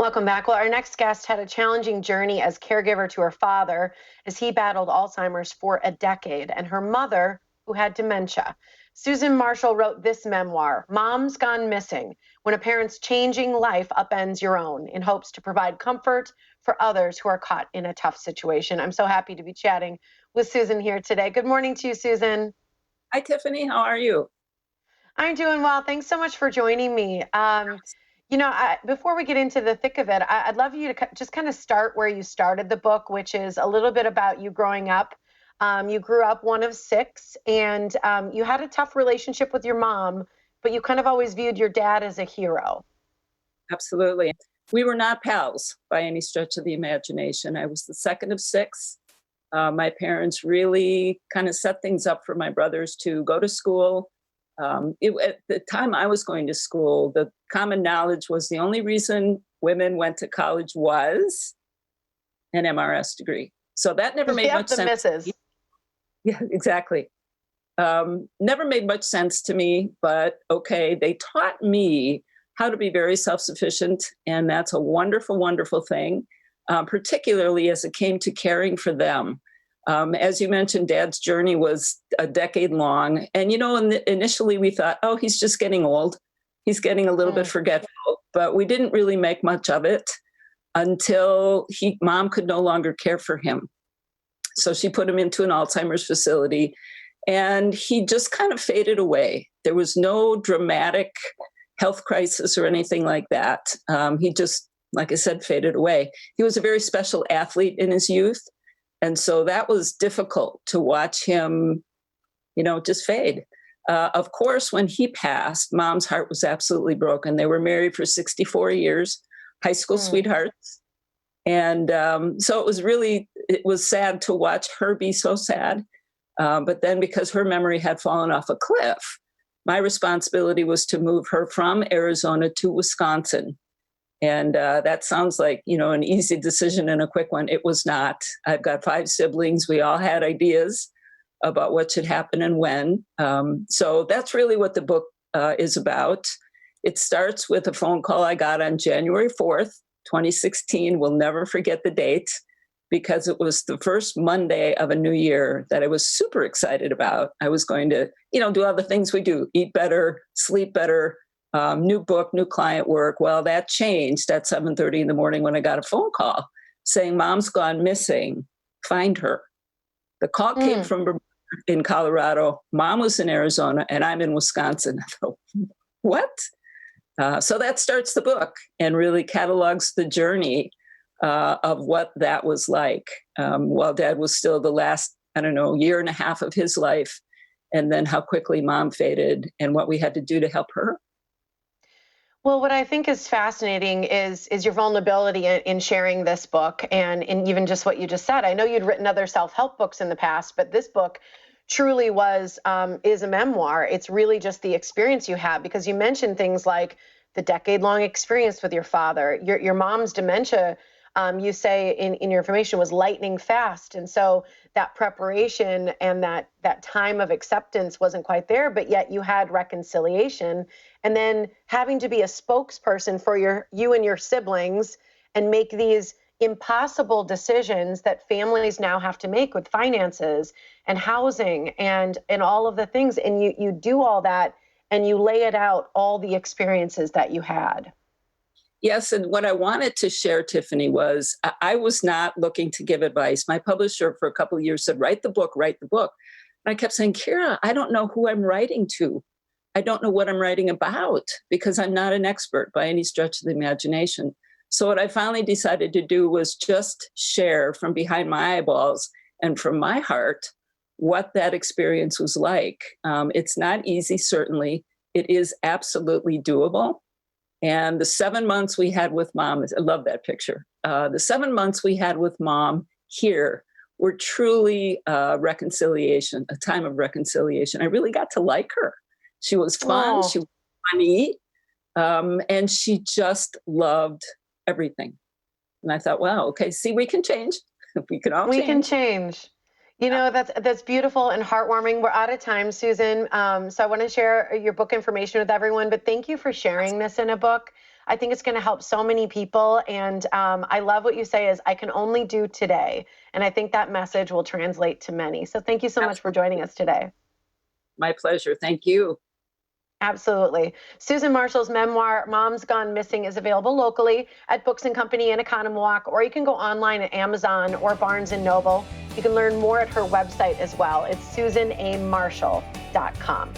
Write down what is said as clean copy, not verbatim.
Welcome back. Well, our next guest had a challenging journey as caregiver to her father as he battled Alzheimer's for a decade, and her mother, who had dementia. Susan Marshall wrote this memoir, Mom's Gone Missing, when a parent's changing life upends your own, in hopes to provide comfort for others who are caught in a tough situation. I'm so happy to be chatting with Susan here today. Good morning to you, Susan. Hi, Tiffany. How are you? I'm doing well. Thanks so much for joining me. Before we get into the thick of it, I'd love you to just kind of start where you started the book, which is a little bit about you growing up. You grew up one of six, and you had a tough relationship with your mom, but you kind of always viewed your dad as a hero. Absolutely. We were not pals by any stretch of the imagination. I was the second of six. My parents really kind of set things up for my brothers to go to school. At the time I was going to school, the common knowledge was the only reason women went to college was an MRS degree. So that never made Yep, much the sense to misses. me. Yeah, exactly. Never made much sense to me, but okay, they taught me how to be very self sufficient. And that's a wonderful, wonderful thing, particularly as it came to caring for them. As you mentioned, Dad's journey was a decade long. And, initially we thought, oh, he's just getting old. He's getting a little bit Mm. forgetful, but we didn't really make much of it until mom could no longer care for him. So she put him into an Alzheimer's facility and he just kind of faded away. There was no dramatic health crisis or anything like that. He just, like I said, faded away. He was a very special athlete in his youth. And so that was difficult to watch him, just fade. Of course, when he passed, mom's heart was absolutely broken. They were married for 64 years, high school Mm. sweethearts. And so it was sad to watch her be so sad. But then because her memory had fallen off a cliff, my responsibility was to move her from Arizona to Wisconsin. And that sounds like, an easy decision and a quick one. It was not. I've got five siblings. We all had ideas about what should happen and when. So that's really what the book is about. It starts with a phone call I got on January 4th, 2016. We'll never forget the date because it was the first Monday of a new year that I was super excited about. I was going to, do all the things we do, eat better, sleep better, new book, new client work. Well, that changed at 7:30 in the morning when I got a phone call saying, Mom's gone missing, find her. The call came Mm. from in Colorado. Mom was in Arizona and I'm in Wisconsin. I thought, what? So that starts the book and really catalogs the journey of what that was like while Dad was still the last, I don't know, year and a half of his life. And then how quickly Mom faded and what we had to do to help her. Well, what I think is fascinating is your vulnerability in sharing this book and in even just what you just said. I know you'd written other self-help books in the past, but this book truly was is a memoir. It's really just the experience you have because you mentioned things like the decade-long experience with your father, your mom's dementia. You say in your information was lightning fast, and so that preparation and that time of acceptance wasn't quite there, but yet you had reconciliation and then having to be a spokesperson for you and your siblings and make these impossible decisions that families now have to make with finances and housing and all of the things, and you do all that and you lay it out, all the experiences that you had. Yes, and what I wanted to share, Tiffany, was I was not looking to give advice. My publisher for a couple of years said, write the book, write the book. And I kept saying, Kira, I don't know who I'm writing to. I don't know what I'm writing about because I'm not an expert by any stretch of the imagination. So what I finally decided to do was just share from behind my eyeballs and from my heart what that experience was like. It's not easy, certainly. It is absolutely doable. And the 7 months we had with mom, I love that picture. The 7 months we had with mom here were truly reconciliation, a time of reconciliation. I really got to like her. She was fun, Oh, she was funny, and she just loved everything. And I thought, wow, okay, see, we can change. We can all we can change. change. You Yeah. know, that's beautiful and heartwarming. We're out of time, Susan. So I want to share your book information with everyone, but thank you for sharing this in a book. I think it's going to help so many people. And I love what you say is, I can only do today. And I think that message will translate to many. So thank you so much for joining us today. My pleasure. Thank you. Absolutely. Susan Marshall's memoir, Mom's Gone Missing, is available locally at Books & Company in Economowoc, or you can go online at Amazon or Barnes & Noble. You can learn more at her website as well. It's susanamarshall.com.